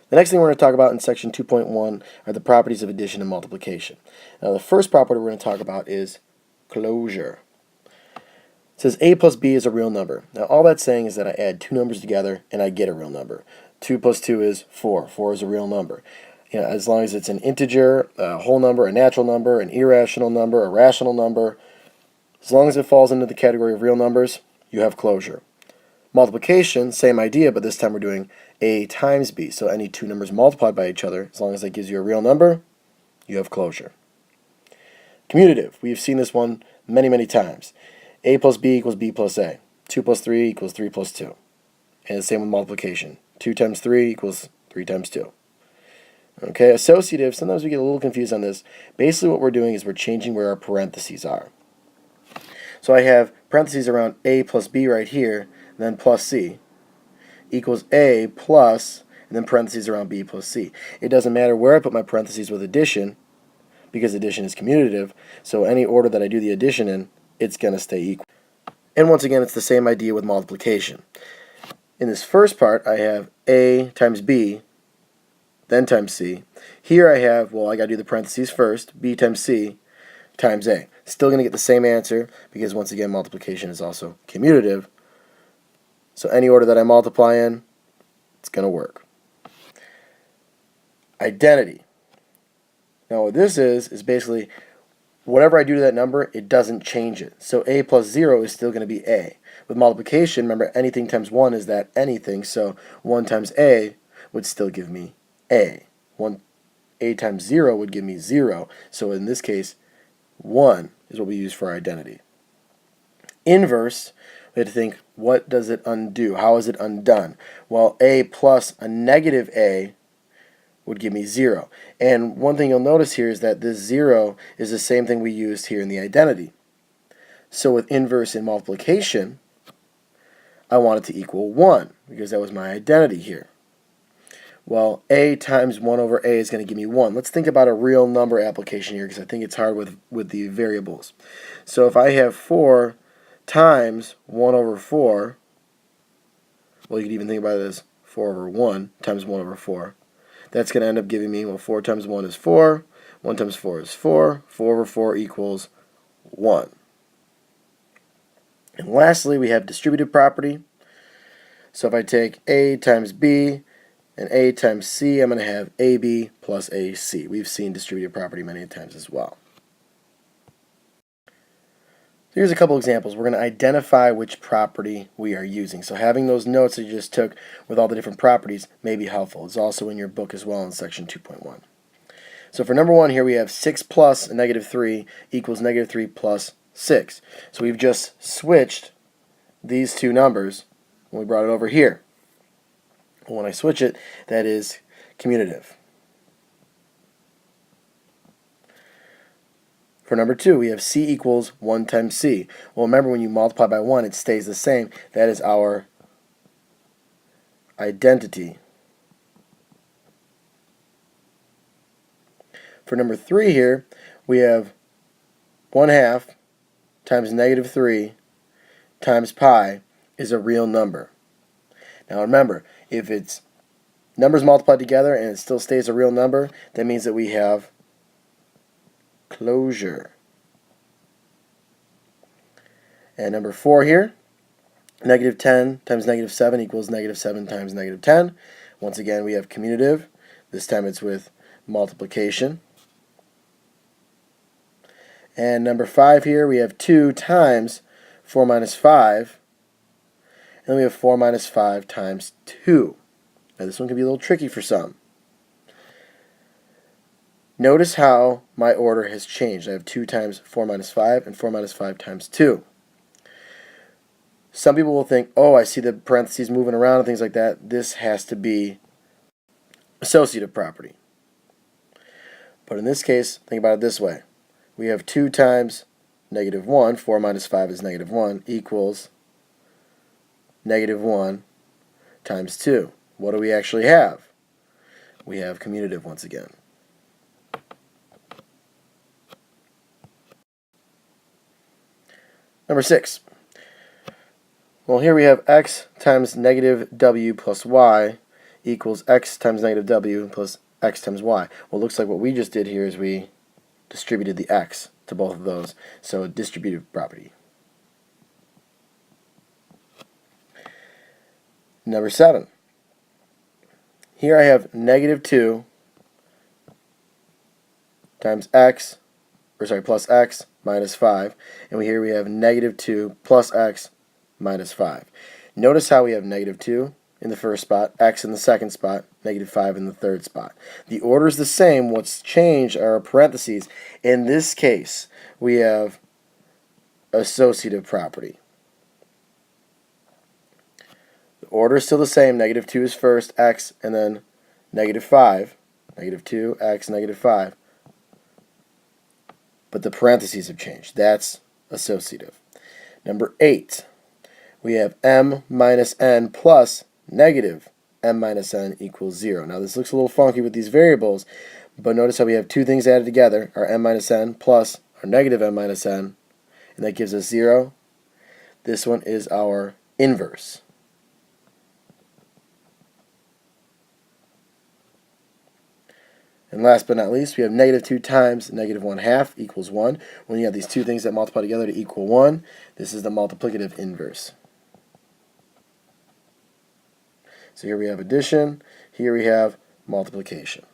The next thing we're going to talk about in section 2.1 are the properties of addition and multiplication. Now the first property we're going to talk about is closure. It says a plus b is a real number. Now all that's saying is that I add two numbers together and I get a real number. 2 plus 2 is 4. 4 is a real number. You know, as long as it's an integer, a whole number, a natural number, an irrational number, a rational number, as long as it falls into the category of real numbers, you have closure. Multiplication, same idea, but this time we're doing a times b. So any two numbers multiplied by each other, as long as that gives you a real number, you have closure. Commutative, we've seen this one many, many times. A plus b equals b plus a. 2 plus 3 equals 3 plus 2. And the same with multiplication. 2 times 3 equals 3 times 2. Okay, associative, sometimes we get a little confused on this. Basically what we're doing is we're changing where our parentheses are. So I have parentheses around a plus b right here, and then plus c, equals a plus, and then parentheses around b plus c. It doesn't matter where I put my parentheses with addition, because addition is commutative, so any order that I do the addition in, it's going to stay equal. And once again, it's the same idea with multiplication. In this first part, I have a times b, then times c. Here I have, well, I got to do the parentheses first, b times c times a. Still going to get the same answer, because once again, multiplication is also commutative. So any order that I multiply in, it's going to work. Identity. Now what this is basically whatever I do to that number, it doesn't change it. So a plus 0 is still going to be a. With multiplication, remember anything times 1 is that anything, so 1 times a would still give me a. A times 0 would give me 0. So in this case, 1 is what we use for our identity. Inverse, we have to think, what does it undo? How is it undone? Well, a plus a negative a would give me 0. And one thing you'll notice here is that this 0 is the same thing we used here in the identity. So with inverse in multiplication, I want it to equal 1, because that was my identity here. Well, a times 1 over a is going to give me 1. Let's think about a real number application here, because I think it's hard with the variables. So if I have 4 times 1 over 4, well, you could even think about it as 4 over 1 times 1 over 4. That's going to end up giving me, well, 4 times 1 is 4, 1 times 4 is 4, 4 over 4 equals 1. And lastly, we have distributive property. So if I take a times b and a times c, I'm going to have ab plus ac. We've seen distributive property many times as well. Here's a couple examples. We're going to identify which property we are using. So having those notes that you just took with all the different properties may be helpful. It's also in your book as well in section 2.1. So for number 1 here we have 6 plus a negative 3 equals negative 3 plus 6. So we've just switched these two numbers when we brought it over here. When I switch it, that is commutative. For number 2, we have c equals 1 times c. Well, remember when you multiply by 1, it stays the same. That is our identity. For number 3 here, we have 1/2 times negative 3 times pi is a real number. Now remember, if it's numbers multiplied together and it still stays a real number, that means that we have closure. And number 4 here, negative 10 times negative 7 equals negative 7 times negative 10. Once again, we have commutative. This time it's with multiplication. And number 5 here, we have 2 times 4 minus 5. And then we have 4 minus 5 times 2. Now this one can be a little tricky for some. Notice how my order has changed. I have 2 times 4 minus 5 and 4 minus 5 times 2. Some people will think, oh, I see the parentheses moving around and things like that. This has to be associative property. But in this case, think about it this way. We have 2 times negative 1, 4 minus 5 is negative 1, equals negative 1 times 2. What do we actually have? We have commutative once again. Number 6. Well, here we have x times negative w plus y equals x times negative w plus x times y. Well, it looks like what we just did here is we distributed the x to both of those, so a distributive property. Number 7. Here I have negative 2 times x, plus x minus 5, and here we have negative 2 plus x minus 5. Notice how we have negative 2 in the first spot, x in the second spot, negative 5 in the third spot. The order is the same. What's changed are parentheses. In this case, we have associative property. The order is still the same. Negative 2 is first, x, and then negative 5. Negative 2, x, negative 5. But the parentheses have changed. That's associative. Number 8. We have m minus n plus negative m minus n equals 0. Now this looks a little funky with these variables, but notice how we have two things added together, our m minus n plus our negative m minus n, and that gives us 0. This one is our inverse. And last but not least, we have negative 2 times negative 1/2 equals 1. When you have these two things that multiply together to equal 1, this is the multiplicative inverse. So here we have addition, here we have multiplication.